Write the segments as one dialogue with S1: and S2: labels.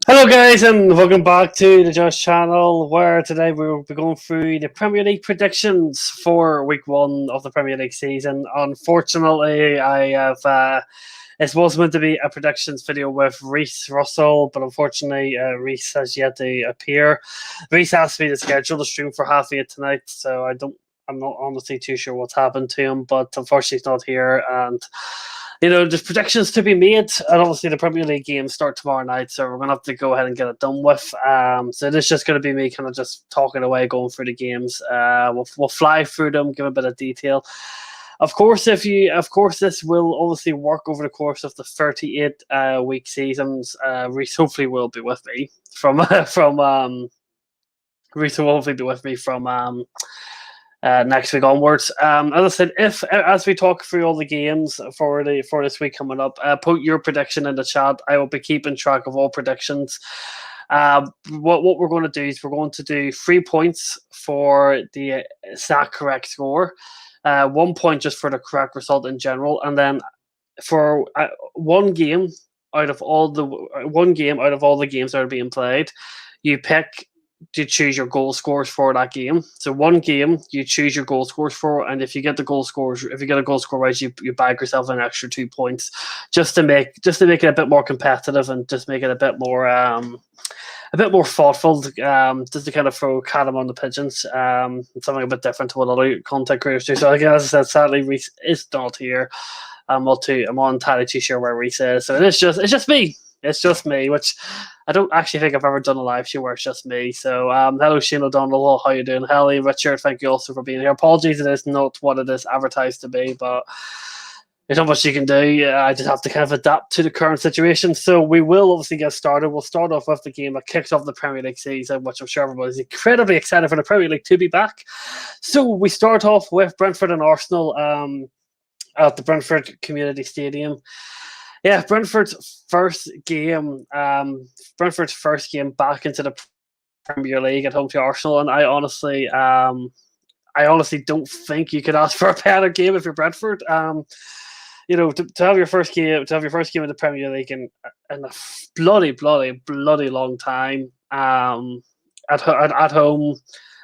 S1: Hello guys and welcome back to the Josh channel, where today we will be going through the Premier League predictions for week 1 of the Premier League season. Unfortunately, I have it was meant to be a predictions video with Reece Russell, but unfortunately Reece has yet to appear. Reece asked me to schedule the stream for 8:30 tonight, so I'm not honestly too sure what's happened to him, but unfortunately he's not here. And there's predictions to be made, and obviously the Premier League games start tomorrow night, so we're going to have to go ahead and get it done with. So it's just going to be me kind of just talking away, going through the games. We'll fly through them, give a bit of detail. Of course, this will obviously work over the course of the 38 week seasons. Reece hopefully will be with me from Reece will hopefully be with me from next week onwards. As I said, as we talk through all the games for this week coming up, put your prediction in the chat. I will be keeping track of all predictions. What we're going to do is we're going to do 3 points for the exact correct score, 1 point just for the correct result in general, and then for one game out of all the games that are being played, you pick to choose your goal scores for that game. So one game you choose your goal scores for, and if you get a goal score right, you bag yourself an extra 2 points, just to make it a bit more competitive and just make it a bit more thoughtful, just to kind of throw cat on the pigeons, something a bit different to what other content creators do. So again, as I said, sadly Reece is not here. I'm not entirely too sure where Reece is. So it's just me. It's just me, which I don't actually think I've ever done a live show where it's just me. So hello Shane O'Donnell, how you doing? Hello Richard, thank you also for being here. Apologies, it is not what it is advertised to be, but there's not much you can do. I just have to kind of adapt to the current situation. So we will obviously get started. We'll start off with the game that kicks off the Premier League season, which I'm sure everybody's incredibly excited for the Premier League to be back. So we start off with Brentford and Arsenal at the Brentford Community Stadium. Yeah, Brentford's first game back into the Premier League at home to Arsenal, and I honestly don't think you could ask for a better game if you're Brentford. To have your first game in the Premier League in a bloody long time, at home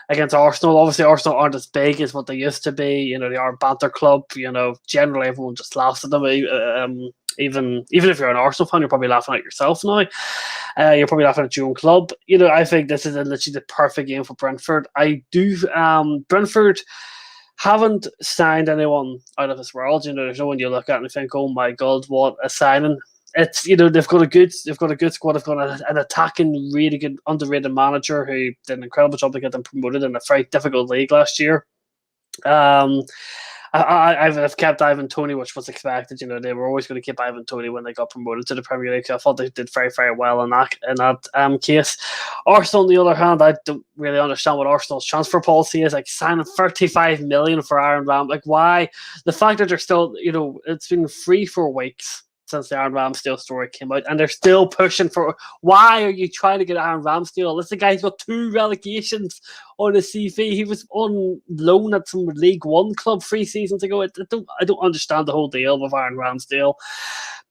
S1: against Arsenal. Obviously, Arsenal aren't as big as what they used to be. They are a banter club. Generally everyone just laughs at them. Even if you're an Arsenal fan, you're probably laughing at yourself now. You're probably laughing at your own club. I think this is literally the perfect game for Brentford. Brentford haven't signed anyone out of this world. There's no one you look at and think, oh my god, what a signing. It's they've got a good squad. They've got an attacking, really good, underrated manager who did an incredible job to get them promoted in a very difficult league last year. I've kept Ivan Toney, which was expected. They were always going to keep Ivan Toney when they got promoted to the Premier League. So I thought they did very, very well in that case. Arsenal, on the other hand, I don't really understand what Arsenal's transfer policy is. Like signing 35 million for Aaron Ram. Like why? The fact that they're still, it's been 3-4 weeks since the Aaron Ramsdale story came out, and they're still pushing for. Why are you trying to get Aaron Ramsdale? This is the guy who's got 2 relegations on his CV. He was on loan at some League One club 3 seasons ago. I don't understand the whole deal with Aaron Ramsdale.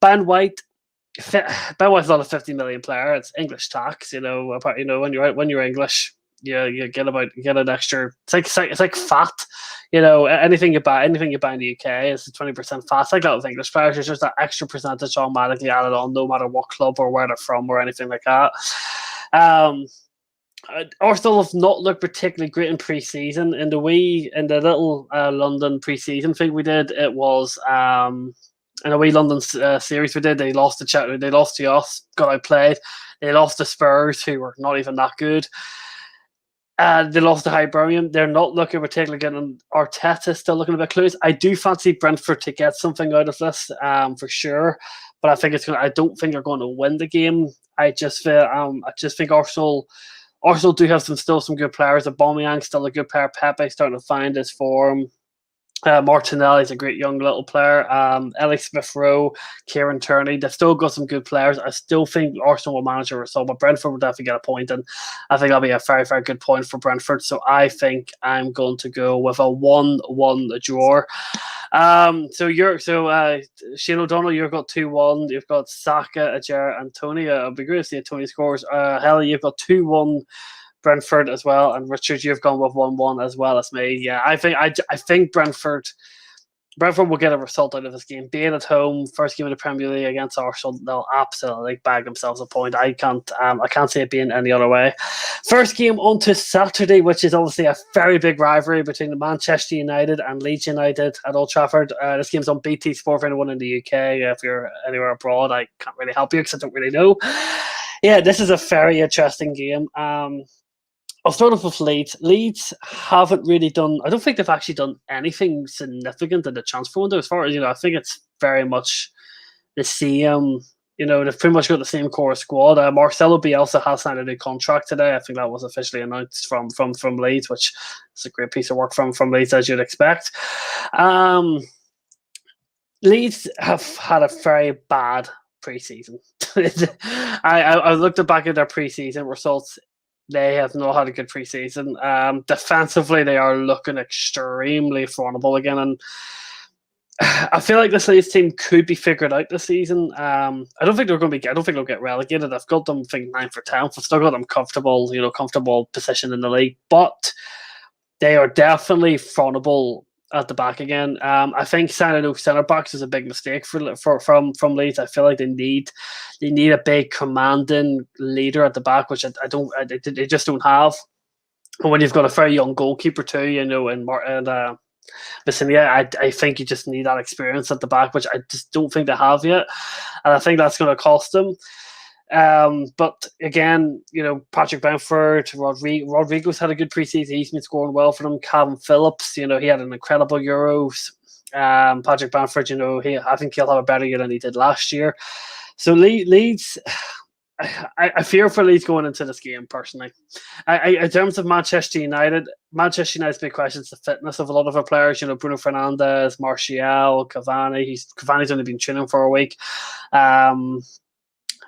S1: Ben White's not a 50 million player. It's English tax. When you're English, you get an extra. It's like fat. Anything you buy in the UK is 20% fat. It's like that with English players. It's just that extra percentage automatically added on, no matter what club or where they're from or anything like that. Arsenal have not looked particularly great in pre-season. In the little London pre-season thing we did, it was in a wee London series we did. They lost to us, got outplayed. They lost to Spurs, who were not even that good. They lost to Hibernian. They're not looking particularly good, and Arteta's still looking a bit close. I do fancy Brentford to get something out of this, for sure. But I think I don't think they're going to win the game. I just think Arsenal do have some good players. Aubameyang's still a good player. Pepe's starting to find his form. Martinelli's a great young little player. Ellie Smith-Rowe, Kieran Tierney, they've still got some good players. I still think Arsenal will manage a result, but Brentford will definitely get a point, and I think that'll be a very, very good point for Brentford. So I think I'm going to go with a 1-1 draw. Shane O'Donnell, you've got 2-1. You've got Saka, Ajay, and Tony. It'll be great to see Tony scores. Helly, you've got 2-1. Brentford as well, and Richard, you've gone with 1-1 as well as me. Yeah, I think Brentford will get a result out of this game. Being at home, first game of the Premier League against Arsenal, they'll absolutely bag themselves a point. I can't see it being any other way. First game on to Saturday, which is obviously a very big rivalry between the Manchester United and Leeds United at Old Trafford. This game's on BT Sport for anyone in the UK. If you're anywhere abroad, I can't really help you because I don't really know. Yeah, this is a very interesting game. I'll start off with Leeds. Leeds haven't really done. I don't think they've actually done anything significant in the transfer window. As far as I think it's very much the same. They've pretty much got the same core squad. Marcelo Bielsa has signed a new contract today. I think that was officially announced from Leeds, which is a great piece of work from Leeds, as you'd expect. Leeds have had a very bad preseason. I looked back at their preseason results. They have not had a good preseason. Defensively, they are looking extremely vulnerable again, and I feel like this Leeds team could be figured out this season. I don't think they'll get relegated. I've got them, I think, 9th or 10th. I've still got them comfortable position in the league, but they are definitely vulnerable at the back again. I think signing no centre backs is a big mistake from Leeds. I feel like they need a big commanding leader at the back, which they just don't have. And when you've got a very young goalkeeper too, I think you just need that experience at the back, which I just don't think they have yet, and I think that's going to cost them. But again, Patrick Bamford, Rodrigo's had a good preseason. He's been scoring well for them. Calvin Phillips, he had an incredible Euros. Patrick Bamford, I think he'll have a better year than he did last year. So Leeds, I fear for Leeds going into this game personally. In terms of Manchester United's big question is the fitness of a lot of our players. Bruno Fernandes, Martial, Cavani. Cavani's only been training for a week.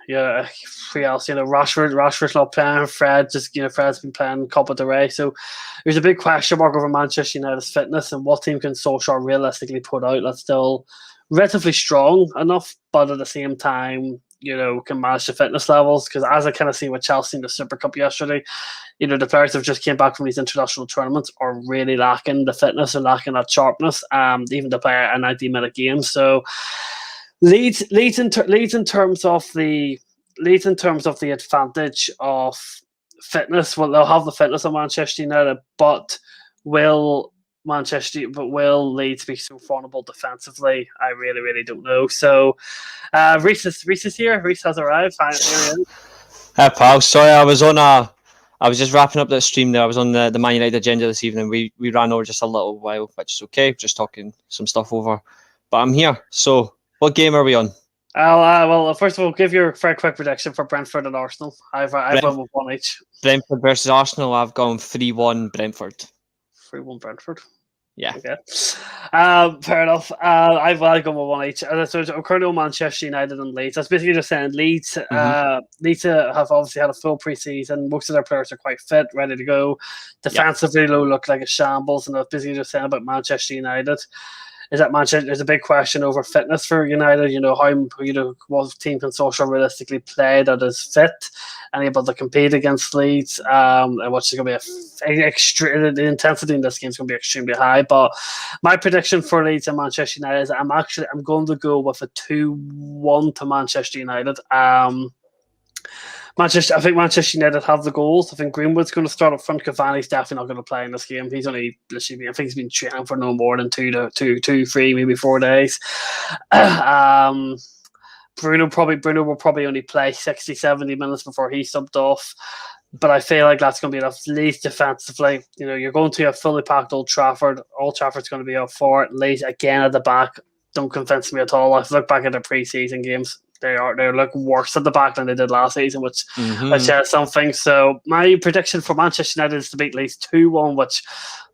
S1: Who else? Rashford's not playing. Fred's been playing Copa del Rey. So there's a big question mark over Manchester United's fitness and what team can Solskjaer realistically put out that's still relatively strong enough, but at the same time, can manage the fitness levels. Because as I kind of seen with Chelsea in the Super Cup yesterday, the players that just came back from these international tournaments are really lacking the fitness and lacking that sharpness, even to play a 90-minute game. So Leeds in terms of the advantage of fitness. Well, they'll have the fitness of Manchester United, but will Leeds be so vulnerable defensively? I really, really don't know. So Reece is here. Reece has arrived.
S2: Hey pal, sorry, I was just wrapping up that stream there. I was on the Man United agenda this evening. We ran over just a little while, which is okay. Just talking some stuff over, but I'm here. So what game are we on?
S1: Well, first of all, give your very quick prediction for Brentford and Arsenal. I've won with 1 each.
S2: Brentford versus Arsenal. I've gone 3-1 Brentford.
S1: 3-1 Brentford.
S2: Yeah.
S1: Okay. Fair enough. I've gone with 1 each. So I'm currently on Manchester United and Leeds. That's basically just saying Leeds. Leeds have obviously had a full preseason. Most of their players are quite fit, ready to go. Defensively, look like a shambles, and that's basically just saying about Manchester United. is that Manchester. There's a big question over fitness for United. How what team can Solskjaer realistically play that is fit and able to compete against Leeds. And what's going to be the intensity in this game is going to be extremely high. But my prediction for Leeds and Manchester United is I'm going to go with a 2-1 to Manchester United. I think Manchester United have the goals. I think Greenwood's going to start up front. Cavani's definitely not going to play in this game. He's only literally, I think he's been training for no more than 3, maybe 4 days. Bruno will probably only play 60, 70 minutes before he's subbed off. But I feel like that's going to be enough. Leeds defensively, you're going to a fully packed Old Trafford. Old Trafford's going to be up for it. Leeds again at the back. Don't convince me at all. I've looked back at the pre-season games. They look worse at the back than they did last season, which is something. So my prediction for Manchester United is to beat Leeds 2-1, which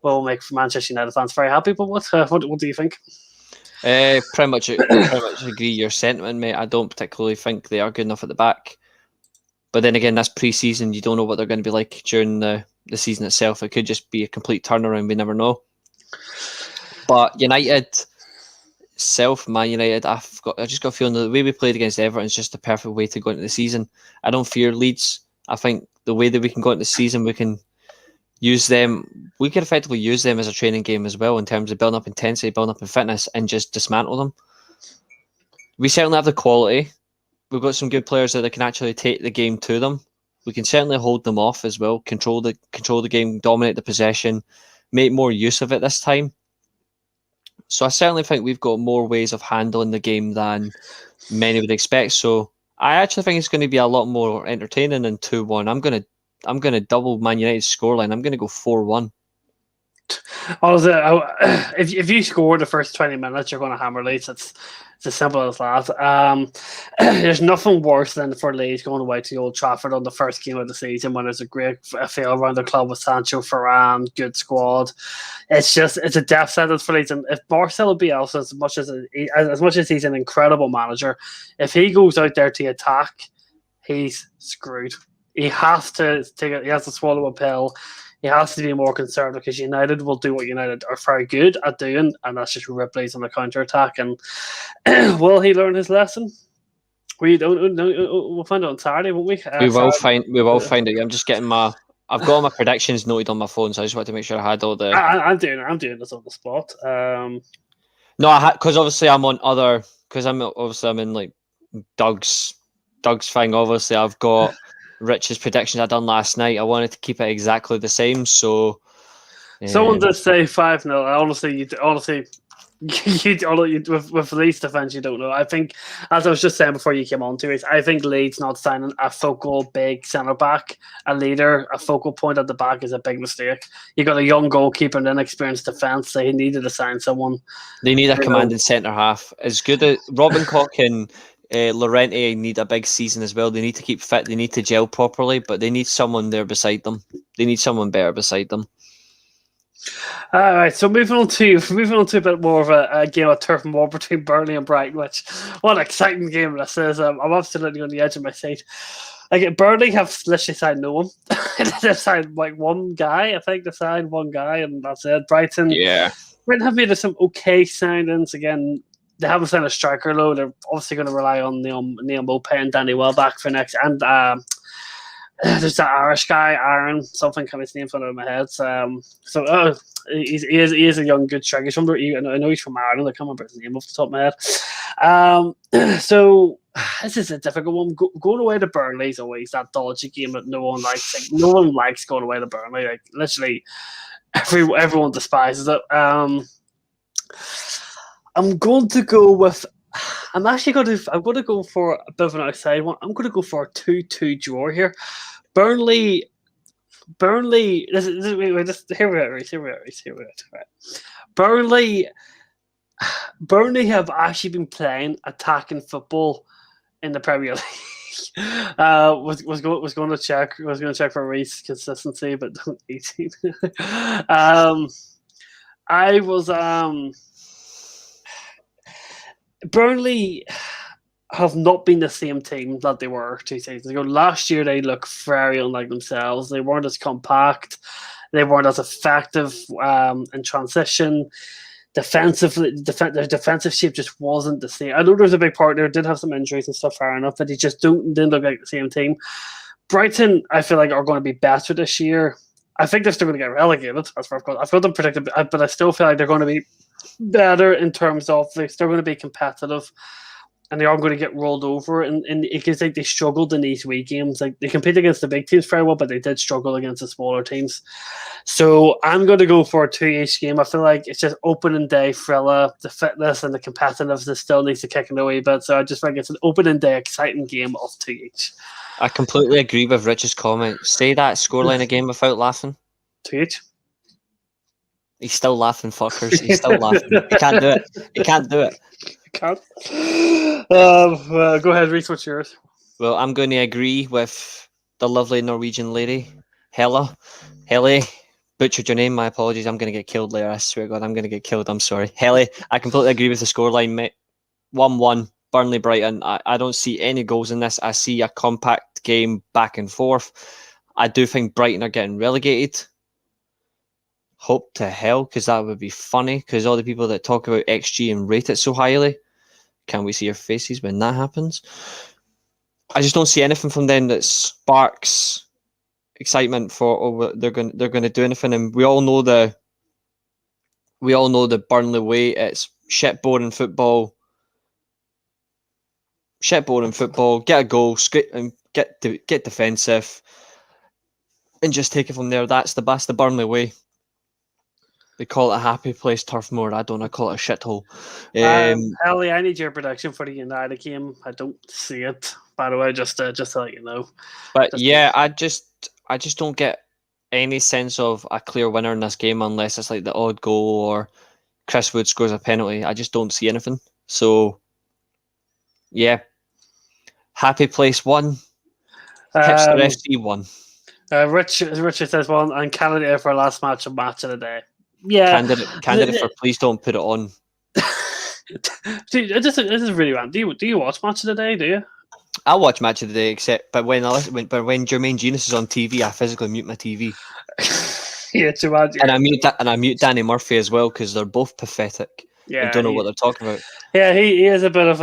S1: will make Manchester United fans very happy. But what do you think?
S2: Pretty much agree your sentiment, mate. I don't particularly think they are good enough at the back. But then again, that's pre-season. You don't know what they're going to be like during the season itself. It could just be a complete turnaround. We never know. But United... Man United, I just got a feeling the way we played against Everton is just the perfect way to go into the season. I don't fear Leeds. I think the way that we can go into the season, we can use them. We can effectively use them as a training game as well in terms of building up intensity, building up in fitness, and just dismantle them. We certainly have the quality. We've got some good players that can actually take the game to them. We can certainly hold them off as well, control the game, dominate the possession, make more use of it this time. So I certainly think we've got more ways of handling the game than many would expect. So I actually think it's going to be a lot more entertaining than 2-1. I'm gonna double Man United's scoreline. I'm going to go 4-1.
S1: If you score the first 20 minutes, you're going to hammer Leeds. It's as simple as that. There's nothing worse than for Leeds going away to Old Trafford on the first game of the season when there's a great feel around the club with Sancho, Varane, good squad. It's a death sentence for Leeds. And if Marcelo Bielsa, as much as he's an incredible manager, if he goes out there to attack, he's screwed. He has to swallow a pill. He has to be more conservative because United will do what United are very good at doing, and that's just Ripley's on the counter-attack. And will he learn his lesson? We'll find out on Saturday, won't we?
S2: We will find it. I'm just getting I've got all my predictions noted on my phone, so I just wanted to make sure I had all the.
S1: I'm doing this on the spot.
S2: No, because obviously I'm in like Doug's thing. Obviously, I've got Rich's predictions I done last night. I wanted to keep it exactly the same. So
S1: someone did say 5-0. Honestly, with Leeds defense, you don't know. I think, as I was just saying before you came on to it, I think Leeds not signing a focal big centre back, a leader, a focal point at the back is a big mistake. You got a young goalkeeper and inexperienced defense. They needed to sign someone.
S2: They need a commanding centre half. As good as Robin Koch and Llorente need a big season as well. They need to keep fit. They need to gel properly, but they need someone there beside them. They need someone better beside them.
S1: All right, so moving on to a bit more of a game of turf and war between Burnley and Brighton. What an exciting game this is! I'm absolutely on the edge of my seat. Like Burnley have literally signed no one. They've signed like one guy. I think they signed one guy, and that's it. Brighton have made some okay signings again. They haven't signed a striker though. They're obviously going to rely on Neil Maupay and Danny Welbeck for next. And there's that Irish guy, Aaron, something kind of his name's under my head. He is a young good striker. I know he's from Ireland. I can't remember his name off the top of my head. So this is a difficult one. Going away to Burnley is always that dodgy game that no one likes. Like, no one likes going away to Burnley. Like literally, everyone despises it. I'm going to go with. I'm going to go for a bit of an outside one. I'm going to go for a 2-2 draw here. Burnley. Here we are, Reece. Right. Burnley have actually been playing attacking football in the Premier League. Was going to check for Reece consistency, but don't need to. I was Burnley have not been the same team that they were 2 seasons ago. Last year, they looked very unlike themselves. They weren't as compact. They weren't as effective in transition. defensively, their defensive shape just wasn't the same. I know there's a big part there, did have some injuries and stuff, fair enough, but they just didn't look like the same team. Brighton, I feel like, are going to be better this year. I think they're still going to get relegated. That's where I've got them predicted, but I still feel like they're going to be better in terms of they're still going to be competitive, and they are going to get rolled over. And because like they struggled in these wee games, like they compete against the big teams very well, but they did struggle against the smaller teams. So I'm going to go for a 2-each game. I feel like it's just opening day thriller. The fitness and the competitiveness still needs to kick in a wee bit. So I just think it's an opening day exciting game of 2-each.
S2: I completely agree with Rich's comment. Say that scoreline again without laughing.
S1: 2-each.
S2: He's still laughing, fuckers. He's still laughing. He can't do it. He can't do it.
S1: Can't. Go ahead, Reece. What's yours?
S2: Well, I'm going to agree with the lovely Norwegian lady, Helle. Butchered your name. My apologies. I'm going to get killed later. I swear to God, I'm going to get killed. I'm sorry. Helle, I completely agree with the scoreline, mate. 1-1. Burnley, Brighton. I don't see any goals in this. I see a compact game back and forth. I do think Brighton are getting relegated. Hope to hell, because that would be funny, because all the people that talk about XG and rate it so highly, can we see your faces when that happens? I just don't see anything from them that sparks excitement for they're going to do anything. And we all know the Burnley way. It's shit boring football. Get a goal, and get defensive, and just take it from there. That's the Burnley way. They call it a happy place, Turf Moor. I call it a shithole.
S1: Ellie, I need your prediction for the United game. I don't see it, by the way, just to let you know.
S2: But I just don't get any sense of a clear winner in this game unless it's like the odd goal or Chris Wood scores a penalty. I just don't see anything. So, yeah. Happy place 1. Hipster FC 1.
S1: Richard says 1, and candidate for last match of the day. Yeah,
S2: candidate for please don't put it on.
S1: This is really random. Do you watch Match of the Day? Do you?
S2: I watch Match of the Day, but when Jermaine Genius is on TV, I physically mute my TV.
S1: Yeah, too bad.
S2: And I mute Danny Murphy as well because they're both pathetic. Yeah, and don't know what they're talking about.
S1: Yeah, he is a bit of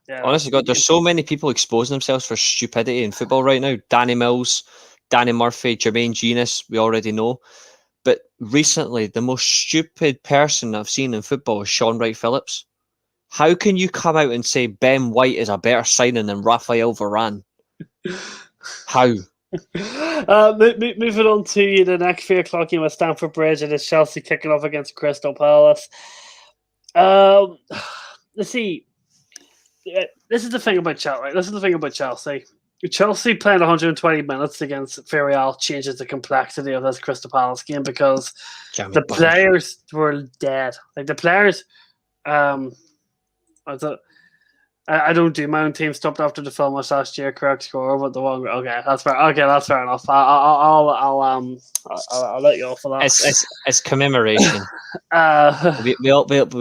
S1: Yeah,
S2: honestly, God, there's so many people exposing themselves for stupidity in football right now. Danny Mills, Danny Murphy, Jermaine Genius, we already know. But recently, the most stupid person I've seen in football is Sean Wright-Phillips. How can you come out and say Ben White is a better signing than Raphael Varane? How?
S1: Moving on to the next 3 o'clock game at Stamford Bridge, and it's Chelsea kicking off against Crystal Palace. Let's see. This is the thing about Chelsea. Right? This is the thing about Chelsea. Chelsea playing 120 minutes against Villarreal changes the complexity of this Crystal Palace game because the players were dead. Like the players, I don't do my own team stopped after the film was last year. Correct score, but the one. Okay, that's fair. Okay, that's fair enough. I'll let you off for that.
S2: It's commemoration. we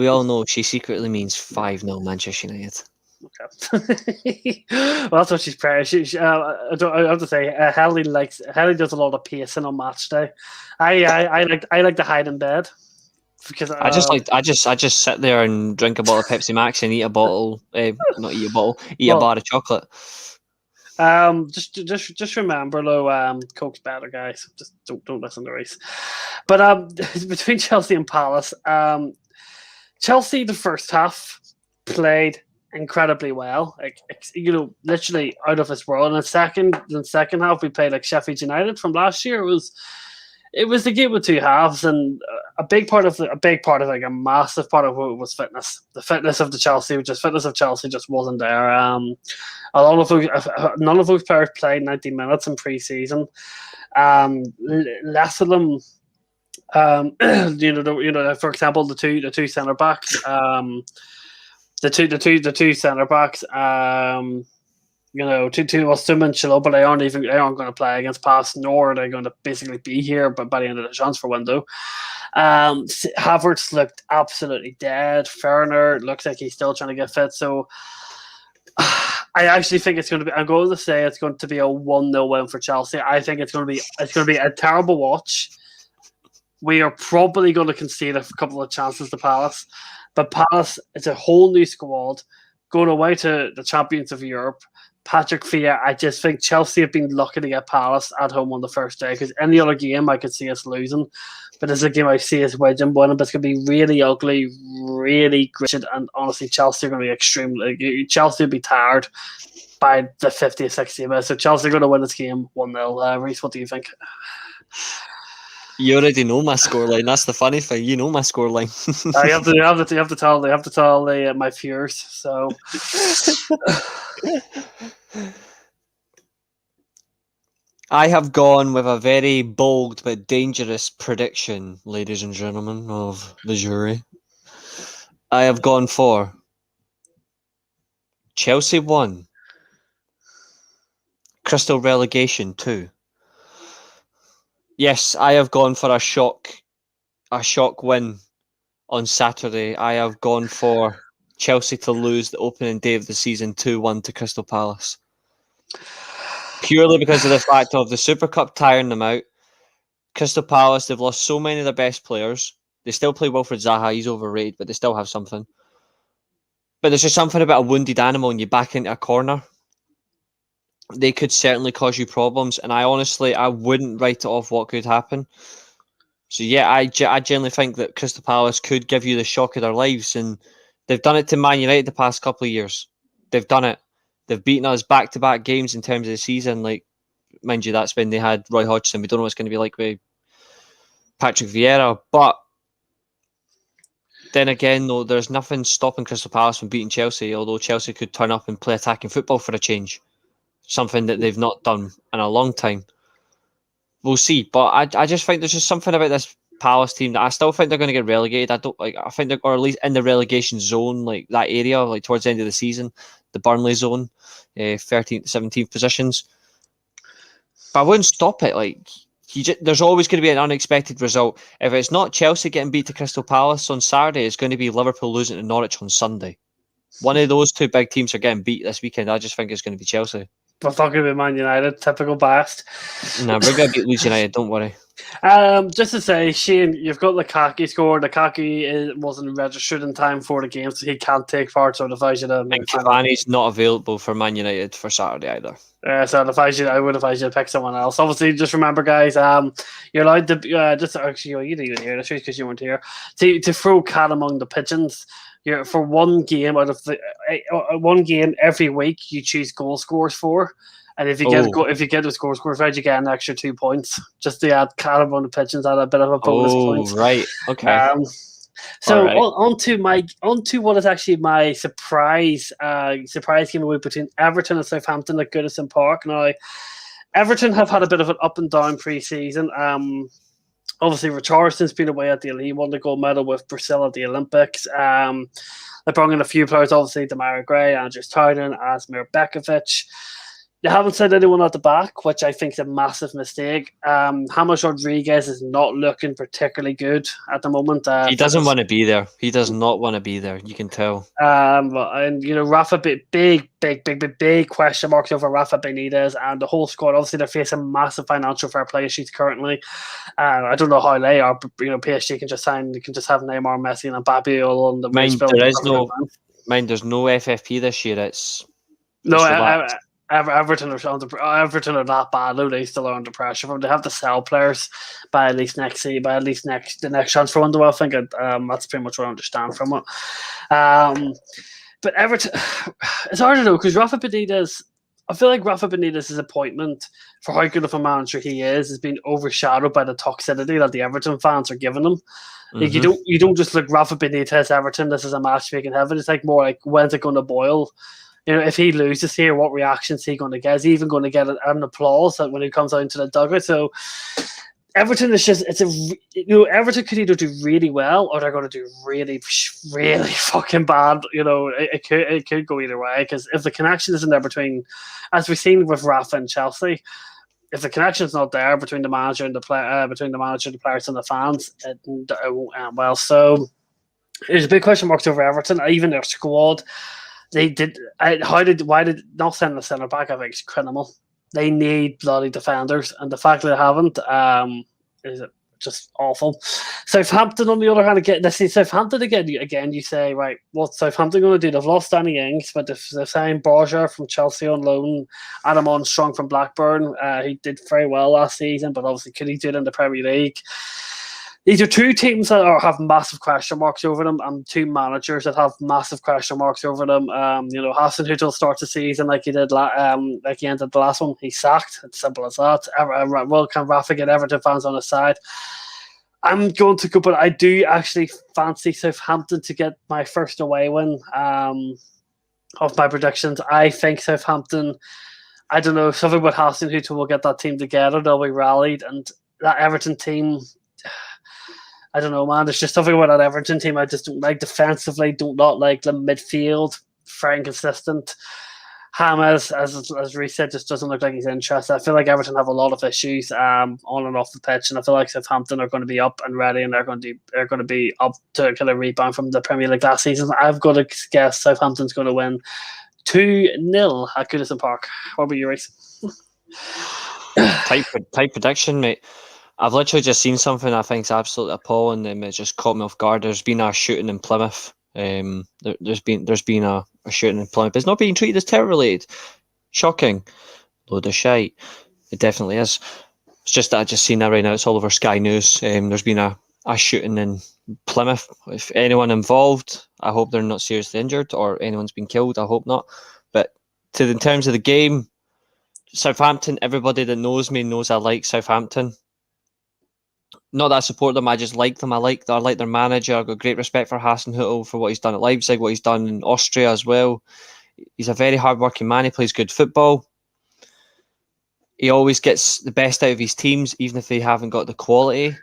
S2: all know she secretly means 5-0 Manchester United.
S1: Okay. Well, that's what she's praying. I have to say, Hallie does a lot of pacing on match day. I like to hide in bed because
S2: I just sit there and drink a bottle of Pepsi Max and eat a bar of chocolate.
S1: Just remember though, Coke's better, guys. Just don't listen to Reece. But between Chelsea and Palace, Chelsea the first half played incredibly well, literally out of this world. And the second half, we played like Sheffield United from last year. It was the game with 2 halves, and a massive part of it was fitness. The fitness of Chelsea just wasn't there. None of those players played 90 minutes in pre-season. Less of them. For example, the two centre backs. The two centre backs, Two and Chilo, but they aren't going to play against Palace, nor are they going to basically be here. But by the end of the transfer window, Havertz looked absolutely dead. Ferner looks like he's still trying to get fit. So I actually think it's going to be. I'm going to say it's going to be a 1-0 win for Chelsea. I think it's going to be a terrible watch. we are probably going to concede a couple of chances to Palace. But Palace, it's a whole new squad going away to the champions of Europe. Patrick Vieira, I just think Chelsea have been lucky to get Palace at home on the first day, because any other game I could see us losing. But this is a game I see us winning, but it's going to be really ugly, really gritted, and honestly, Chelsea are going to be extremely. Chelsea will be tired by the 50th, 60th minute. So Chelsea are going to win this game 1-0. Reece, what do you think?
S2: You already know my scoreline. That's the funny thing. You know my scoreline.
S1: you have to tell my fears. So
S2: I have gone with a very bold but dangerous prediction, ladies and gentlemen of the jury. I have gone for Chelsea 1, Crystal relegation 2. Yes, I have gone for a shock win on Saturday. I have gone for Chelsea to lose the opening day of the season 2-1 to Crystal Palace. Purely because of the fact of the Super Cup tiring them out. Crystal Palace, they've lost so many of their best players. They still play Wilfred Zaha, he's overrated, but they still have something. But there's just something about a wounded animal and you back into a corner. They could certainly cause you problems, and I wouldn't write it off what could happen. So yeah, I generally think that Crystal Palace could give you the shock of their lives, and they've done it to Man United the past couple of years. They've done it. They've beaten us back-to-back games in terms of the season. Like, mind you, that's when they had Roy Hodgson. We don't know what it's going to be like with Patrick Vieira, but then again, though, there's nothing stopping Crystal Palace from beating Chelsea, although Chelsea could turn up and play attacking football for a change. Something that they've not done in a long time. We'll see, but I just think there's just something about this Palace team that I still think they're going to get relegated. I think they're, or at least in the relegation zone, like that area, like towards the end of the season, the Burnley zone, 13th, 17th positions. But I wouldn't stop it. Like, there's always going to be an unexpected result. If it's not Chelsea getting beat to Crystal Palace on Saturday, it's going to be Liverpool losing to Norwich on Sunday. One of those two big teams are getting beat this weekend. I just think it's going to be Chelsea.
S1: We're talking about Man United, typical biased.
S2: No, we're going to beat Leeds United, don't worry.
S1: Just to say, Shane, you've got Lukaku scored. Lukaku wasn't registered in time for the game, so he can't take part. So I advise you to.
S2: And Cavani's not available for Man United for Saturday either.
S1: So I would advise you to pick someone else. Obviously, just remember, guys, you're allowed to just actually you didn't even hear this because you weren't here. To throw cat among the pigeons. For one game out of one game every week, you choose goal scores for, and if you get the goal scores right, you get an extra 2 points. Just to add cat among the pigeons, add a bit of a bonus points.
S2: Right, okay.
S1: So right. on to what is actually my surprise game away between Everton and Southampton at Goodison Park. Now, Everton have had a bit of an up and down pre-season. Obviously, Richardson's been away at the Elite, won the gold medal with Brazil at the Olympics. They brought in a few players, obviously, Demarai Gray, Andrew Towden, Asmir Bekovic. They haven't signed anyone at the back, which I think is a massive mistake. James Rodriguez is not looking particularly good at the moment.
S2: He doesn't want to be there. He does not want to be there. You can tell.
S1: And Rafa, big question marks over Rafa Benitez and the whole squad. Obviously, they're facing massive financial fair play issues currently. I don't know how they are, but PSG can just sign. They can just have Neymar, Messi, and Mbappe all on the.
S2: There's no FFP this year. It's
S1: no. Everton are that bad. Though they still are under pressure. They have to sell players by at least the next transfer window. I think that's pretty much what I understand from it. But Everton, it's hard to know because Rafa Benitez. I feel like Rafa Benitez's appointment for how good of a manager he is been overshadowed by the toxicity that the Everton fans are giving him. Like you don't just look Rafa Benitez Everton. This is a match made in heaven. It's like more like when's it going to boil? If he loses here, what reaction is he going to get? Is he even going to get an applause when he comes out into the dugout? So Everton is just Everton could either do really well or they're going to do really, really fucking bad. It could go either way because if the connection isn't there between, as we've seen with Rafa and Chelsea, if the connection's not there between the manager and the player, between the manager, the players, and the fans, it won't end well. So there's a big question marks over Everton, even their squad. Why did not send the centre back? I think it's criminal. They need bloody defenders, and the fact that they haven't is it just awful. Southampton, on the other hand, Southampton again. You say, right, what's Southampton going to do? They've lost Danny Ings, but they've signed Borja from Chelsea on loan, Adam Armstrong from Blackburn. He did very well last season, but obviously could he do it in the Premier League? These are two teams that have massive question marks over them, and two managers that have massive question marks over them. Hassan Hüttl starts the season like he did, like he ended the last one. He's sacked. It's simple as that. Well, can Rafa get Everton fans on his side? I'm going to go, but I do actually fancy Southampton to get my first away win of my predictions. I think Southampton, I don't know, something with Hassan Hüttl will get that team together. They'll be rallied, and that Everton team, I don't know, man. There's just something about that Everton team I just don't like defensively. Do not like the midfield. Very inconsistent. James, as Reece said, just doesn't look like he's interested. I feel like Everton have a lot of issues on and off the pitch, and I feel like Southampton are going to be up and ready, and they're going to be up to kind of rebound from the Premier League last season. I've got to guess Southampton's going to win 2-0 at Goodison Park. What about you, Reece?
S2: Tight prediction, mate. I've literally just seen something I think is absolutely appalling, and it just caught me off guard. There's been a shooting in Plymouth. There's been a shooting in Plymouth. It's not being treated as terror related. Shocking. Load of shite. It definitely is. It's just that I just seen that right now. It's all over Sky News. There's been a shooting in Plymouth. If anyone involved, I hope they're not seriously injured, or anyone's been killed. I hope not. But in terms of the game, Southampton, everybody that knows me knows I like Southampton. Not that I support them, I just like them. I like their manager. I've got great respect for Hassan Hüttl for what he's done at Leipzig, what he's done in Austria as well. He's a very hard-working man. He plays good football. He always gets the best out of his teams, even if they haven't got the quality.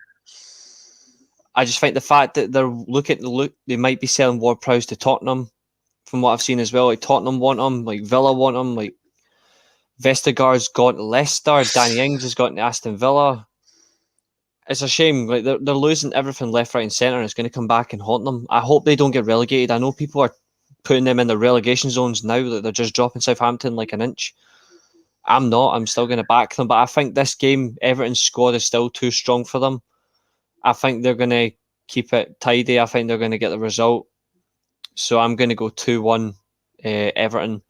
S2: I just think the fact that they might be selling Ward-Prowse to Tottenham, from what I've seen as well. Like Tottenham want him, like Villa want him, like Vestergaard's gone to Leicester, Danny Ings has gone to Aston Villa. It's a shame. Like they're losing everything left, right, and centre, and it's going to come back and haunt them. I hope they don't get relegated. I know people are putting them in the relegation zones now that they're just dropping Southampton like an inch. I'm not. I'm still going to back them, but I think this game, Everton's squad is still too strong for them. I think they're going to keep it tidy. I think they're going to get the result. So I'm going to go 2-1 Everton.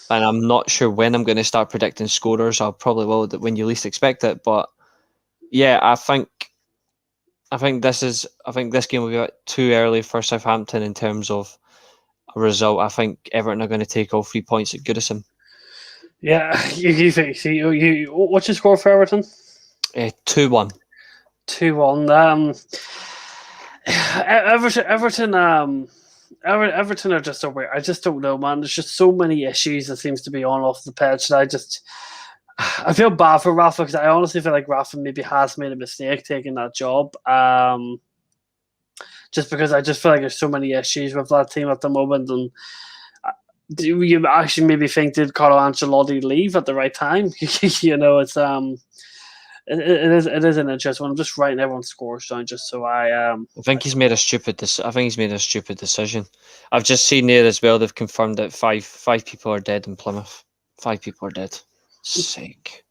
S2: And I'm not sure when I'm going to start predicting scorers. I probably will when you least expect it, but yeah, I think this game will be a bit too early for Southampton in terms of a result. I think Everton are going to take all 3 points at Goodison.
S1: Yeah, you think? See, what's your score for Everton?
S2: 2-1.
S1: 2-1. Everton are just so weird. I just don't know, man. There's just so many issues that seems to be on off the pitch that I feel bad for Rafa, because I honestly feel like Rafa maybe has made a mistake taking that job. Just because I just feel like there's so many issues with that team at the moment. And do you actually maybe think, did Carlo Ancelotti leave at the right time? It's it is an interesting one. I'm just writing everyone's scores down just so I
S2: think he's made a stupid decision. I've just seen there as well. They've confirmed that five people are dead in Plymouth. 5 people are dead. Sick.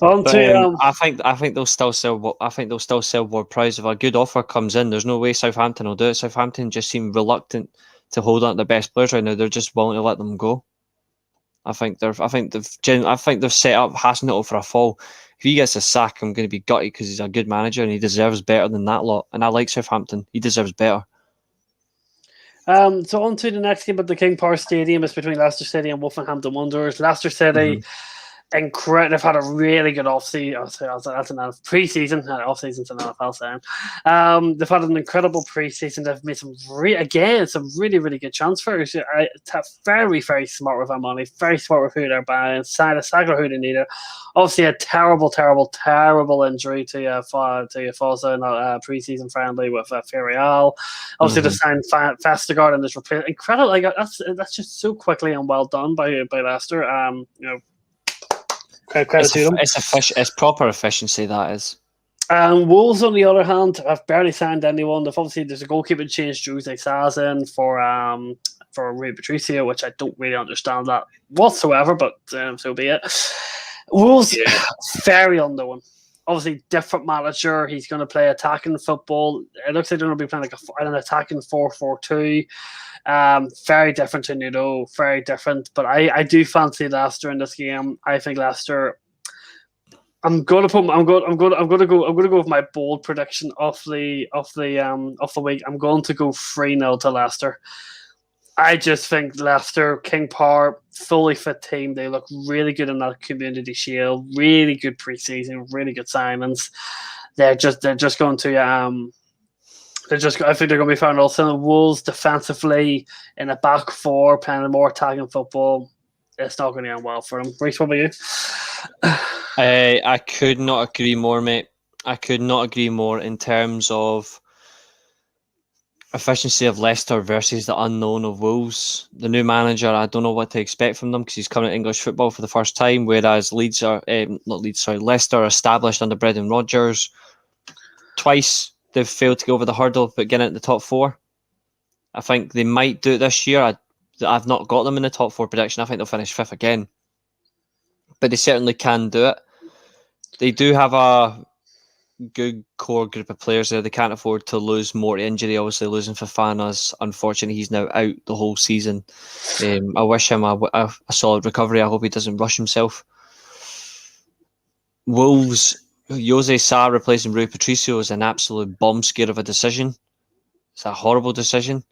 S2: I think they'll still sell. I think they'll still sell Ward-Prowse if a good offer comes in. There's no way Southampton will do it. Southampton just seem reluctant to hold on to the best players right now. They're just willing to let them go. I think they've set up Hassan Hüttl for a fall. If he gets a sack, I'm going to be gutted because he's a good manager and he deserves better than that lot. And I like Southampton. He deserves better.
S1: So on to the next game at the King Power Stadium. It's between Leicester City and Wolverhampton Wanderers. Leicester City, incredible. They've had a really good off-season. That's enough. Pre-season. Off-season's an NFL saying. They've had an incredible pre-season. They've made some really, really good transfers. Very, very smart with their money. Very smart with who they're buying. Signed a Sagler who they needed. Obviously, a terrible injury to Fosa in that pre-season friendly with Villarreal. Obviously, they signed Vestergaard and this repair. Incredible! Like that's just so quickly and well done by Leicester. Credit to them.
S2: It's proper efficiency, that is.
S1: Wolves, on the other hand, have barely signed anyone. There's a goalkeeper change, Jose Sazin for Rui Patricio, which I don't really understand that whatsoever, but so be it. Wolves, very unknown. obviously different manager. He's going to play attacking football. It looks like they're going to be playing like an attacking 4-4-2. Very different to Nuno, very different. But I do fancy Leicester in this game. I think Leicester. I'm going to go with my bold prediction of the week. I'm going to go 3-0 to Leicester. I just think Leicester, King Power, fully fit team. They look really good in that Community Shield. Really good preseason. Really good signings. They're just going to I think they're going to be found also. The Wolves defensively in a back four, playing more attacking football. It's not going to end well for them. Reece, what about you?
S2: I could not agree more, mate. I could not agree more in terms of efficiency of Leicester versus the unknown of Wolves. The new manager, I don't know what to expect from them because he's coming to English football for the first time, whereas Leicester are established under Brendan Rodgers. Twice they've failed to go over the hurdle, but getting at the top four. I think they might do it this year. I've not got them in the top four prediction. I think they'll finish fifth again. But they certainly can do it. They do have a good core group of players there. They can't afford to lose more to injury. Obviously, losing Fofana's, unfortunately, he's now out the whole season. I wish him a solid recovery. I hope he doesn't rush himself. Wolves, Jose Sa replacing Rui Patricio is an absolute bomb scare of a decision. It's a horrible decision.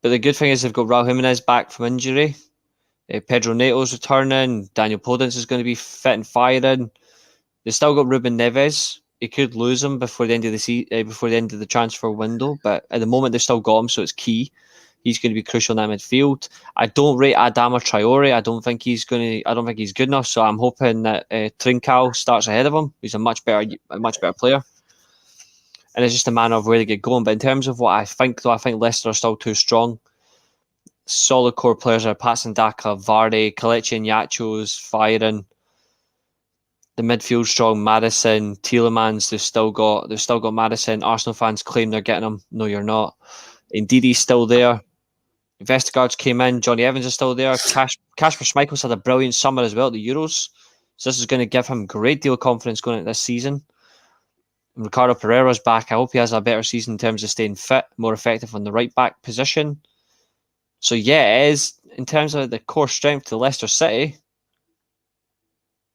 S2: But the good thing is they've got Raul Jimenez back from injury. Pedro Neto's returning. Daniel Podence is going to be fit and firing. They've still got Ruben Neves. He could lose him before the end of the transfer window, but at the moment they've still got him, so it's key. He's going to be crucial in that midfield. I don't rate Adama Traore. I don't think he's good enough. So I'm hoping that Trincao starts ahead of him. He's a much better player, and it's just a matter of where they get going. But in terms of what I think, though, I think Leicester are still too strong. Solid core players are Patson Daka, Vardy, Kelechi Iheanacho's firing. The midfield strong, Maddison, Tielemans. They've still got Maddison. Arsenal fans claim they're getting him. No, you're not. Ndidi's still there. Vestergaard's came in. Johnny Evans is still there. Kasper Schmeichel's had a brilliant summer as well at the Euros. So this is going to give him a great deal of confidence going into this season. And Ricardo Pereira's back. I hope he has a better season in terms of staying fit, more effective on the right back position. So yeah, it is in terms of the core strength to Leicester City.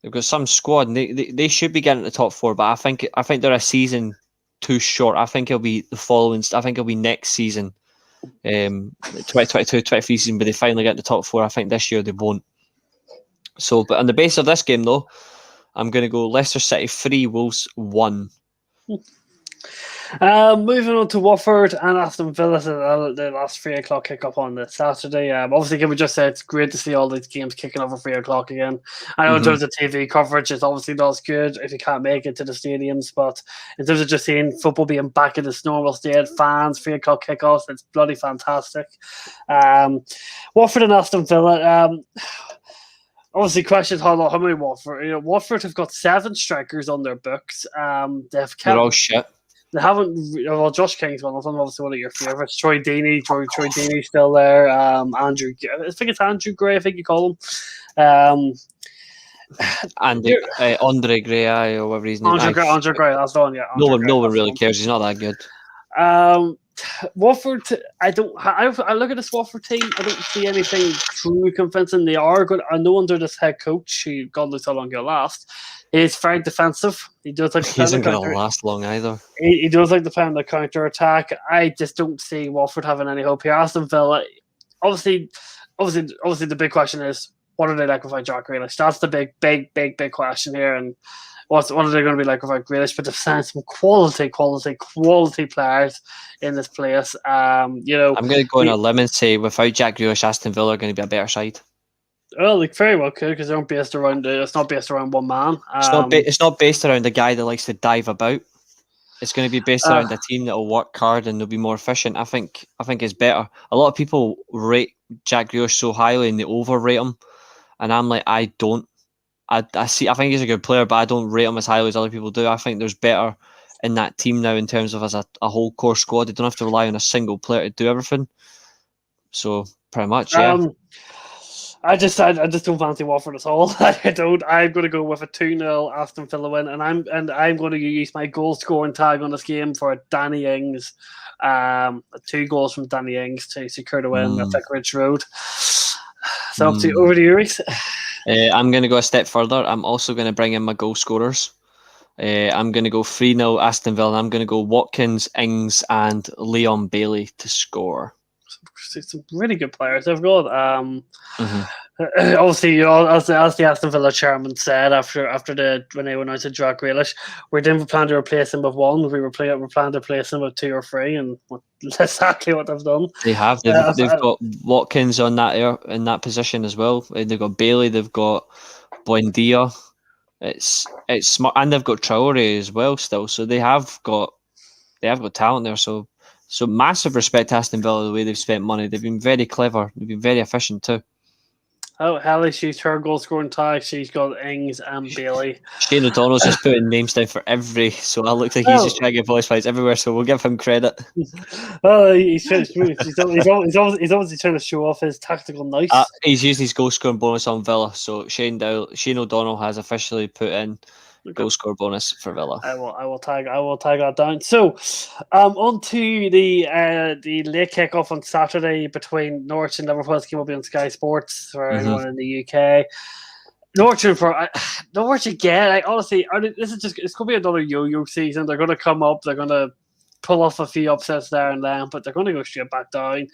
S2: They've got some squad, and they should be getting the top four. But I think they're a season too short. I think it'll be the following. I think it'll be next season, 2022-23 season. But they finally get the top four. I think this year they won't. So, but on the basis of this game, though, I'm going to go Leicester City 3, Wolves 1.
S1: Moving on to Watford and Aston Villa, the last 3 o'clock kick-off on the Saturday. Obviously, can we just say it's great to see all these games kicking off at 3 o'clock again. I know in terms of TV coverage, it's obviously not as good if you can't make it to the stadiums, but in terms of just seeing football being back in its normal state, fans, 3 o'clock kickoffs, it's bloody fantastic. Watford and Aston Villa. Obviously, questions how many Watford. Watford have got 7 strikers on their books.
S2: They're all shit.
S1: They haven't. Well, Josh King's one of them. Obviously, one of your favourites. Troy Deeney. Troy Deeney's still there. Andrew. I think it's Andrew Gray. I think you call him.
S2: Andre Gray, or whatever his name.
S1: Andre Gray. That's the one. Yeah.
S2: No one really cares. He's not that good.
S1: Watford. I look at this Watford team. I don't see anything truly convincing. They are good. I know under this head coach, who God knows how long he'll last. He's very defensive. He does like
S2: he isn't going to last long either.
S1: He does like to play on the counter attack. I just don't see Watford having any hope here. Aston Villa, obviously, the big question is, what are they like without Jack Grealish? That's the big question here. And what are they going to be like without Grealish? But they've signed some quality players in this place. I'm
S2: going to go on a limb and say without Jack Grealish, Aston Villa are going to be a better side.
S1: Well, they very well could, because they're not based around. It's not based around one man.
S2: It's not based around a guy that likes to dive about. It's going to be based around a team that will work hard and they'll be more efficient. I think it's better. A lot of people rate Jack Grealish so highly and they overrate him, and I'm like, I don't. I think he's a good player, but I don't rate him as highly as other people do. I think there's better in that team now in terms of as a whole core squad. They don't have to rely on a single player to do everything. So pretty much, yeah.
S1: I just don't fancy Watford at all. I don't. I'm going to go with a 2-0 Aston Villa win, and I'm going to use my goal scoring tag on this game for Danny Ings. 2 goals from Danny Ings to secure the win at Vicarage Road. So over to you, Reece.
S2: I'm going to go a step further. I'm also going to bring in my goal scorers. I'm going to go 3-0 Aston Villa. I'm going to go Watkins, Ings, and Leon Bailey to score.
S1: Some really good players they've got. Obviously, as the Aston Villa chairman said when they announced to Jack Grealish, we didn't plan to replace him with one. We planning to replace him with 2 or 3, and that's exactly what they've done.
S2: They have. They've got Watkins in that position as well. They've got Bailey. They've got Buendia. It's smart, and they've got Traore as well still. So they have got talent there. So massive respect to Aston Villa, the way they've spent money. They've been very clever. They've been very efficient too.
S1: Oh, Hallie, she's her goal scoring tag. She's got Ings and Bailey.
S2: Shane O'Donnell's just putting names down for every. So I look like he's just trying to get voice fights everywhere. So we'll give him credit.
S1: Well, he's obviously trying to show off his tactical nous.
S2: He's used his goal scoring bonus on Villa. So Shane O'Donnell has officially put in goal score bonus for Villa.
S1: I will tag that down. So, on to the late kickoff on Saturday between Norwich and Liverpool. This game will be on Sky Sports for anyone in the UK. Norwich again. Honestly, it's going to be another yo-yo season. They're going to come up. They're going to pull off a few upsets there and then, but they're going to go straight back down.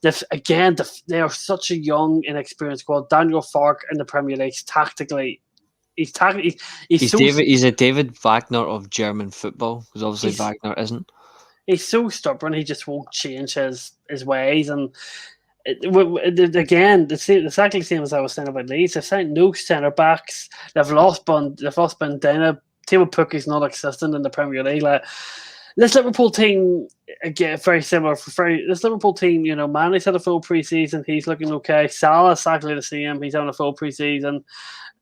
S1: They are such a young, inexperienced squad. Daniel Farke in the Premier League tactically. He's
S2: a David Wagner of German football, because obviously Wagner isn't.
S1: He's so stubborn. He just won't change his ways. And again, it's exactly the same as I was saying about Leeds. They've signed no centre backs. They've lost Bandana. Timo Pukki's not existent in the Premier League. This Liverpool team, again, very similar. This Liverpool team, Mane's had a full preseason. He's looking okay. Salah's exactly the same. He's having a full preseason.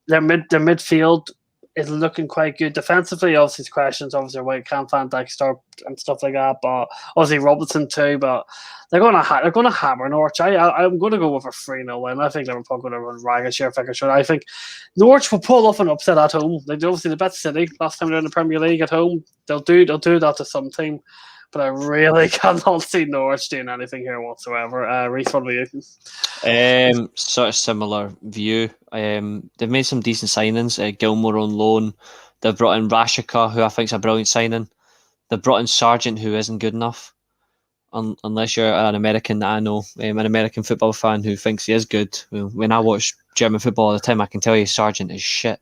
S1: Their midfield is looking quite good. Defensively, obviously, there's questions. Obviously, why can't Van Dijk start and stuff like that. But obviously, Robertson too. But they're going to hammer Norwich. I'm going to go with a 3-0 win. I think Liverpool are going to run ragged here. I think Norwich will pull off an upset at home. They obviously the best City last time they're in the Premier League at home. They'll do that to some team. But I really cannot see Norwich doing anything here whatsoever. Reece, what about you?
S2: Sort of similar view. They've made some decent signings. Gilmore on loan. They've brought in Rashika, who I think is a brilliant signing. They've brought in Sargent, who isn't good enough. Unless you're an American that I know, an American football fan who thinks he is good. Well, when I watch German football all the time, I can tell you Sargent is shit.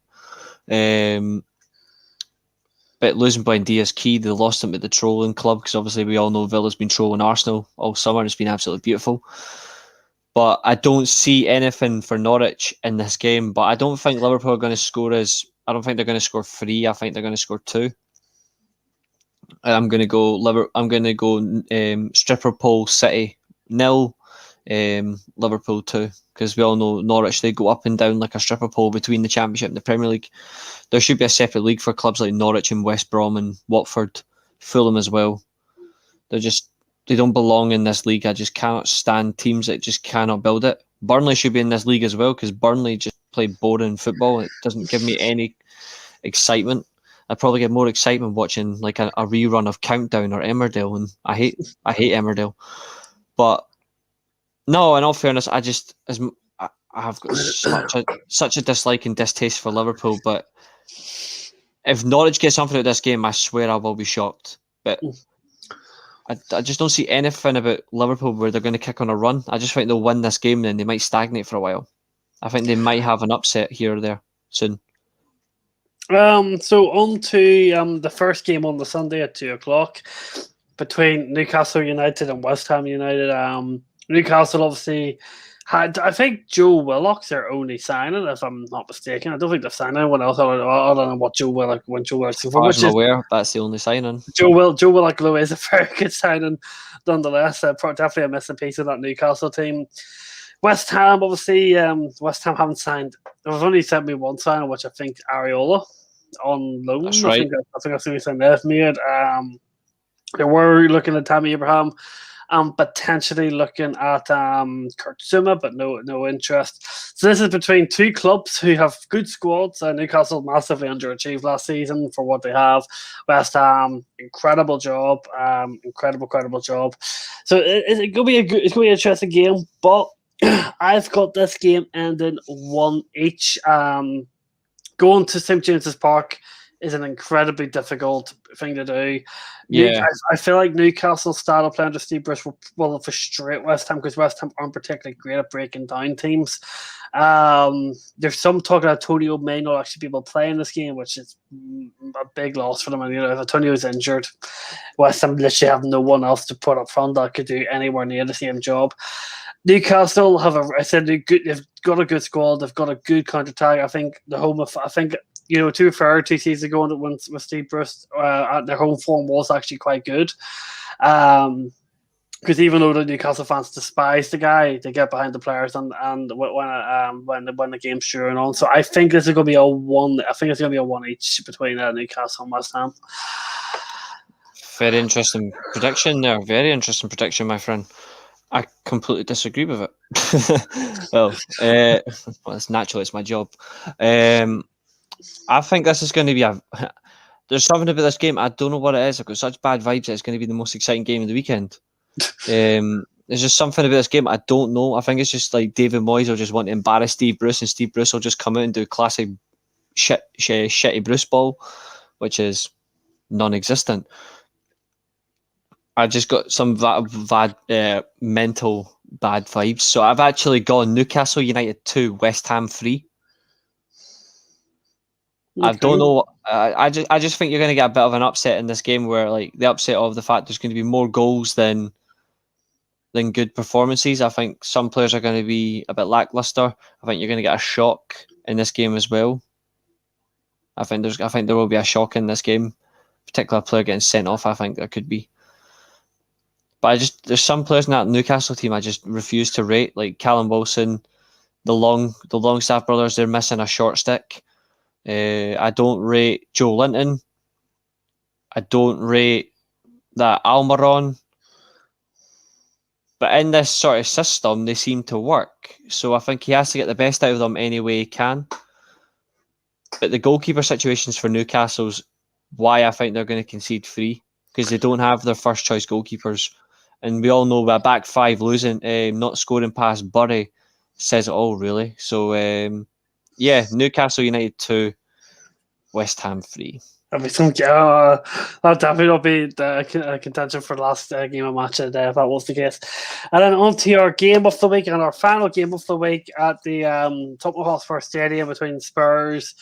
S2: But losing Buendia is key. They lost him at the trolling club, because obviously we all know Villa's been trolling Arsenal all summer. It's been absolutely beautiful. But I don't see anything for Norwich in this game. But I don't think Liverpool are going to score I don't think they're going to score 3. I think they're going to score 2. I'm going to go stripper pole City 0, Liverpool 2, because we all know Norwich, they go up and down like a stripper pole between the Championship and the Premier League. There should be a separate league for clubs like Norwich and West Brom and Watford, Fulham as well. They don't belong in this league. I just cannot stand teams that just cannot build it. Burnley should be in this league as well, because Burnley just play boring football. It doesn't give me any excitement. I probably get more excitement watching like a rerun of Countdown or Emmerdale, and I hate Emmerdale. But no, in all fairness, I have got such a dislike and distaste for Liverpool. But if Norwich get something out of this game, I swear I will be shocked. But I just don't see anything about Liverpool where they're going to kick on a run. I just think they'll win this game, then they might stagnate for a while. I think they might have an upset here or there soon.
S1: So on to the first game on the Sunday at 2:00 between Newcastle United and West Ham United. Newcastle obviously had, I think, Joe Willock's their only signing, if I'm not mistaken. I don't think they've signed anyone else other than what Joe Willock went Joe Willock's for.
S2: I'm aware that's the only signing.
S1: Joe Willock though is a very good signing, nonetheless. Definitely a missing piece of that Newcastle team. West Ham, obviously, West Ham haven't signed. They've only sent me one signing, which I think Areola on loan.
S2: That's right.
S1: I think that's the only sign they've made. They were looking at Tammy Abraham I'm potentially looking at Kurt Zuma, but no interest. So this is between two clubs who have good squads. Newcastle massively underachieved last season for what they have. West Ham, incredible job, incredible job. So it's gonna be it's gonna be an interesting game, but I've got this game ending 1-1. Going to St James's Park is an incredibly difficult thing to do.
S2: Yeah.
S1: I feel like Newcastle's style of playing under Steve Bruce will frustrate West Ham because West Ham aren't particularly great at breaking down teams. There's some talk that Antonio may not actually be able to play in this game, which is a big loss for them. And if Antonio's injured, West Ham literally have no one else to put up front that could do anywhere near the same job. Newcastle they've got a good squad. They've got a good counter attack. I think to be fair, 2 seasons ago with Steve Bruce, their home form was actually quite good. Because even though the Newcastle fans despise the guy, they get behind the players and when the game's showing on. So I think this is going to be a 1. I think it's going to be a 1 each between Newcastle and West Ham.
S2: Very interesting prediction there. Very interesting prediction, my friend. I completely disagree with it. well, it's natural. It's my job. I think this is going to be there's something about this game. I don't know what it is. I've got such bad vibes that it's going to be the most exciting game of the weekend. There's just something about this game I don't know. I think it's just like David Moyes will just want to embarrass Steve Bruce, and Steve Bruce will just come out and do classic shitty Bruce ball, which is non-existent. I just got some mental bad vibes. So I've actually gone Newcastle United 2, West Ham 3. Okay. I don't know. I just think you're going to get a bit of an upset in this game, where like the upset of the fact there's going to be more goals than good performances. I think some players are going to be a bit lackluster. I think you're going to get a shock in this game as well. I think there will be a shock in this game. Particular player getting sent off. I think there could be. But there's some players in that Newcastle team I just refuse to rate, like Callum Wilson, the Longstaff brothers. They're missing a short stick. I don't rate Joe Linton. I don't rate that Almiron. But in this sort of system, they seem to work. So I think he has to get the best out of them any way he can. But the goalkeeper situations for Newcastle's why I think they're going to concede 3, because they don't have their first choice goalkeepers. And we all know a back 5 losing, not scoring past Bury says it all, really. So, Newcastle United 2, West Ham 3.
S1: That definitely will be the contention for the last game of match if that was the case. And then on to our game of the week and our final game of the week at the Tottenham Hotspur Stadium between Spurs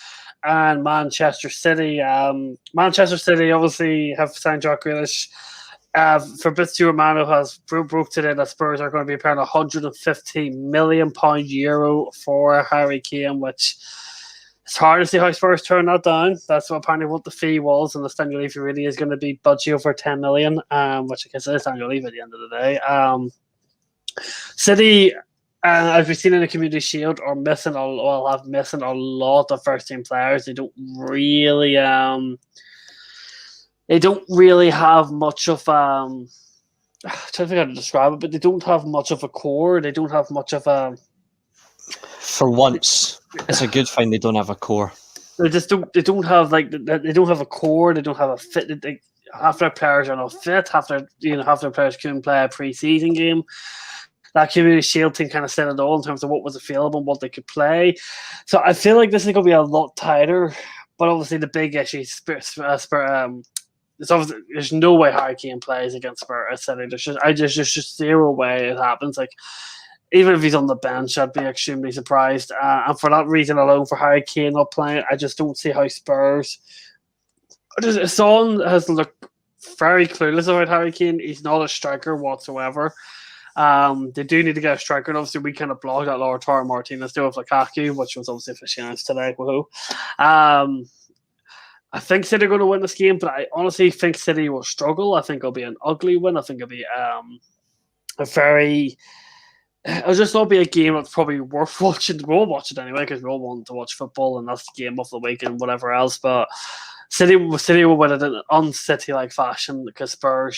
S1: and Manchester City. Manchester City obviously have signed Jack Grealish. Fabrizio Romano has broke today that Spurs are going to be paying €150 million for Harry Kane, which it's hard to see how Spurs turn that down. That's apparently what the fee was, and the annual leave really is going to be budget over 10 million, which I guess is annual leave at the end of the day. City, as we've seen in the Community Shield, are missing a lot of first team players. They don't really have much of I'm trying to figure out how to describe it, but they don't have much of a core. They don't have much of a.
S2: For once, it's a good thing they don't have a core.
S1: They just don't. They don't have they don't have a core. They don't have a fit. Half their players are not fit. Half their players couldn't play a pre-season game. That Community Shield team kind of said it all in terms of what was available and what they could play. So I feel like this is going to be a lot tighter. But obviously, the big issue is there's no way Harry Kane plays against Spurs City. There's just zero way it happens. Like, even if he's on the bench, I'd be extremely surprised. And for that reason alone, for Harry Kane not playing, I just don't see how Spurs. Son has looked very clueless about Harry Kane. He's not a striker whatsoever. They do need to get a striker, and obviously we kind of blocked that Lautaro Martinez do with Lukaku, which was obviously officially announced today. Woohoo! I think City are going to win this game, but I honestly think City will struggle. I think it'll be an ugly win. I think it'll be it'll just not be a game that's probably worth watching. We'll watch it anyway because we all want to watch football, and that's the game of the week and whatever else. But City will win it in un-City-like fashion because I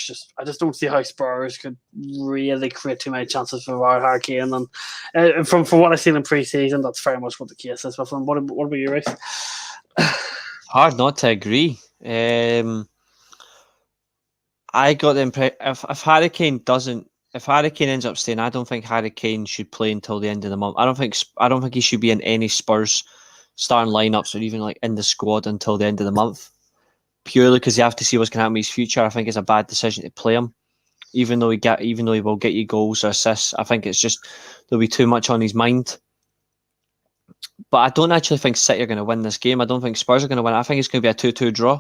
S1: just don't see how Spurs could really create too many chances for Harry Kane. And from what I've seen in pre-season, that's very much what the case is with him. What about you, Reece?
S2: Hard not to agree. I got the impression if Harry Kane ends up staying, I don't think Harry Kane should play until the end of the month. I don't think he should be in any Spurs starting lineups or even like in the squad until the end of the month. Purely because you have to see what's going to happen in his future. I think it's a bad decision to play him, even though he will get you goals or assists. I think it's just there'll be too much on his mind. But I don't actually think City are going to win this game. I don't think Spurs are going to win. I think it's going to be a 2-2 draw.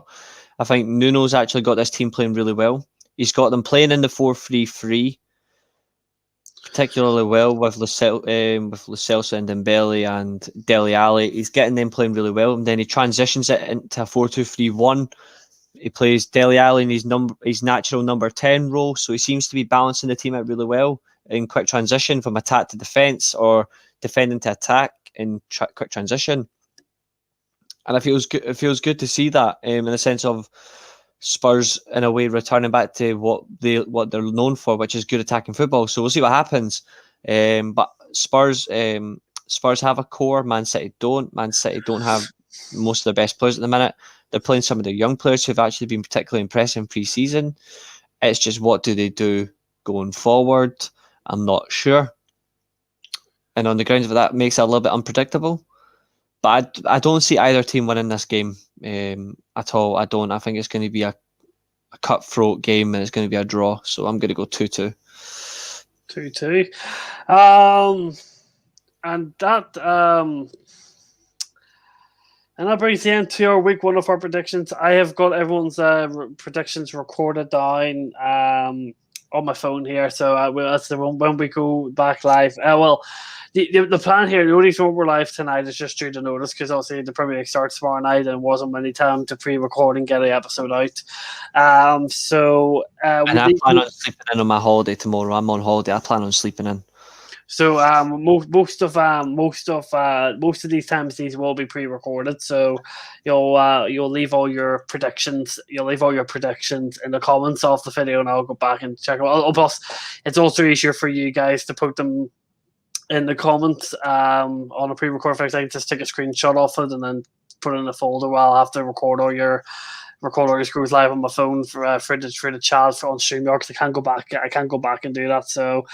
S2: I think Nuno's actually got this team playing really well. He's got them playing in the 4-3-3 particularly well with Lo Celso and Dembele and Dele Alli. He's getting them playing really well, and then he transitions it into a 4-2-3-1. He plays Dele Alli in his natural number 10 role, so he seems to be balancing the team out really well in quick transition from attack to defence or defending to attack in quick transition. And it feels good to see that in the sense of Spurs, in a way, returning back to what they're known for, which is good attacking football. So we'll see what happens. But Spurs have a core. Man City don't. Man City don't have most of their best players at the minute. They're playing some of their young players who've actually been particularly impressive in pre-season. It's just what do they do going forward? I'm not sure. And on the grounds of that, makes it a little bit unpredictable. But I don't see either team winning this game at all. I don't. I think it's going to be a cutthroat game and it's going to be a draw. So I'm going to go 2-2.
S1: 2-2. And that brings the end to our week one of our predictions. I have got everyone's predictions recorded down on my phone here. So that's the one when we go back live. The plan here, the only reason we're live tonight is just due to notice because obviously the Premier League starts tomorrow night and wasn't many time to pre-record and get the episode out. And I
S2: plan on sleeping in on my holiday tomorrow. I'm on holiday. I plan on sleeping in.
S1: So most of these times these will be pre-recorded. So you'll leave all your predictions. You'll leave all your predictions in the comments of the video, and I'll go back and check them. Plus, it's also easier for you guys to put them in the comments on a pre-record thing. I can just take a screenshot of it and then put it in a folder while I have to record all your screws live on my phone for the chat on StreamYard because I can't go back and do that. So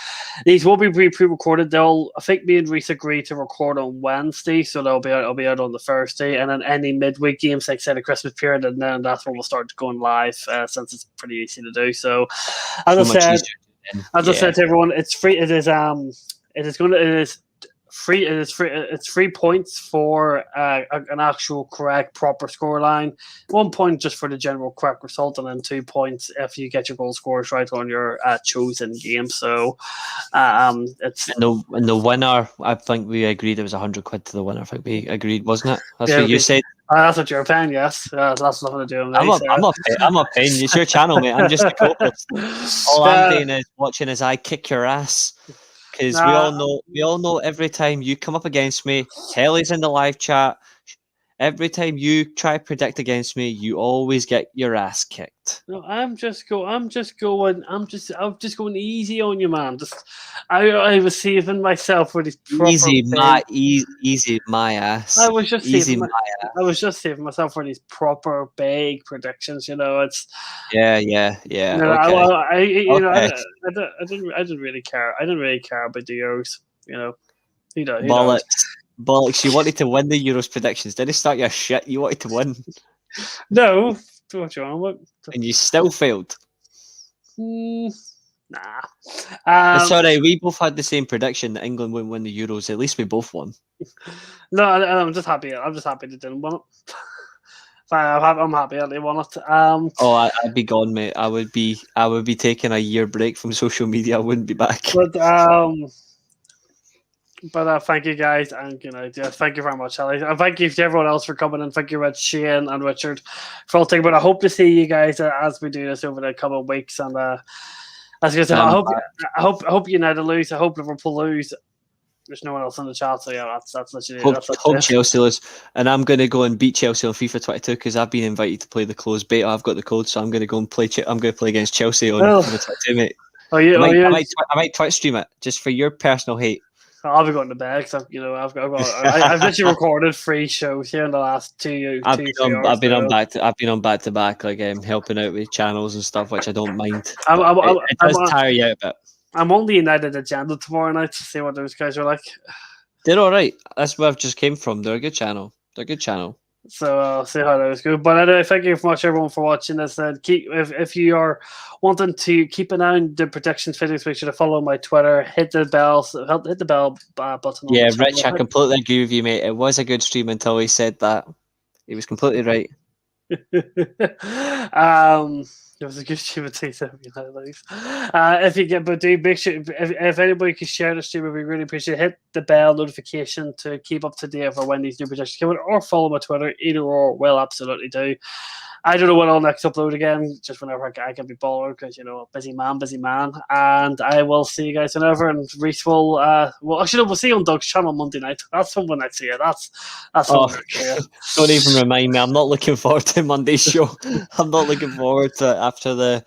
S1: these will be pre-recorded. I think me and Reece agreed to record on Wednesday, so I'll be out on the Thursday, and then any midweek games like say the Christmas period, and then that's when we'll start going live since it's pretty easy to do. So as I said to everyone, it's free. It's 3 points for an actual correct proper scoreline, 1 point just for the general correct result, and then 2 points if you get your goal scores right on your chosen game. So it's
S2: and the winner. I think we agreed it was £100 to the winner. I think we agreed, wasn't it? That's what you said.
S1: That's what you're paying. Yes, that's nothing to do with me.
S2: I'm not paying. It's your channel, mate. I'm just a co-host. All I'm doing is watching as I kick your ass. Because we all know every time you come up against me, Helly's in the live chat. Every time you try to predict against me, you always get your ass kicked.
S1: No, I'm just going easy on you, man. I was saving myself for these
S2: easy my ass.
S1: I was just saving myself for these proper big predictions. it's
S2: yeah.
S1: I didn't really care. I didn't really care about the Euros.
S2: Bollocks, you wanted to win the Euros predictions. Didn't start your shit. You wanted to win.
S1: No. What you want?
S2: And you still failed.
S1: Nah.
S2: It's alright. We both had the same prediction that England wouldn't win the Euros. At least we both won.
S1: No, I'm just happy. I'm just happy they didn't win it. I'm happy that they won it.
S2: I'd be gone, mate. I would be taking a year break from social media. I wouldn't be back.
S1: But thank you guys, and thank you very much, Ellie, and thank you to everyone else for coming, and thank you, Rich, Shane, and Richard for all taking. But I hope to see you guys as we do this over the couple of weeks. And as I said, I hope United lose. I hope Liverpool lose. there's no one else in the chat, so yeah, that's literally
S2: Hope
S1: it.
S2: Chelsea lose, and I'm going to go and beat Chelsea on FIFA 22 because I've been invited to play the closed beta. I've got the code, so I'm going to go and play. I'm going to play against Chelsea on FIFA 22, mate. I might Twitch stream it just for your personal hate.
S1: I'll be going to bed because I've literally recorded 3 shows here in the last 2
S2: I've
S1: hours.
S2: been on back to back, like helping out with channels and stuff, which I don't mind. It does tire you out a bit.
S1: I'm on the United agenda tomorrow night to see what those guys are like.
S2: They're all right. That's where I've just came from. They're a good channel.
S1: So I'll see how those go. But anyway, thank you very much, everyone, for watching this. And if you are wanting to keep an eye on the predictions videos, make sure to follow my Twitter. Hit the bell button.
S2: Yeah, Rich, I completely agree with you, mate. It was a good stream until he said that. He was completely right.
S1: It was a good stream of if you get, but do make sure if anybody could share the stream, we really appreciate it. Hit the bell notification to keep up to date for when these new projects come out, or follow my Twitter. Either or will absolutely do. I don't know when I'll next upload again, just whenever I can be bothered, because busy man, and I will see you guys whenever. And Reece will we'll see you on Doug's channel Monday night. That's someone I see you. That's
S2: Don't even remind me. I'm not looking forward to Monday's show. I'm not looking forward to it after the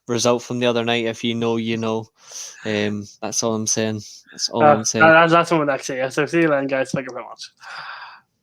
S2: result from the other night. If you know, you know. That's all I'm saying. That's all I'm saying.
S1: That's someone next year. So see you then, guys. Thank you very much.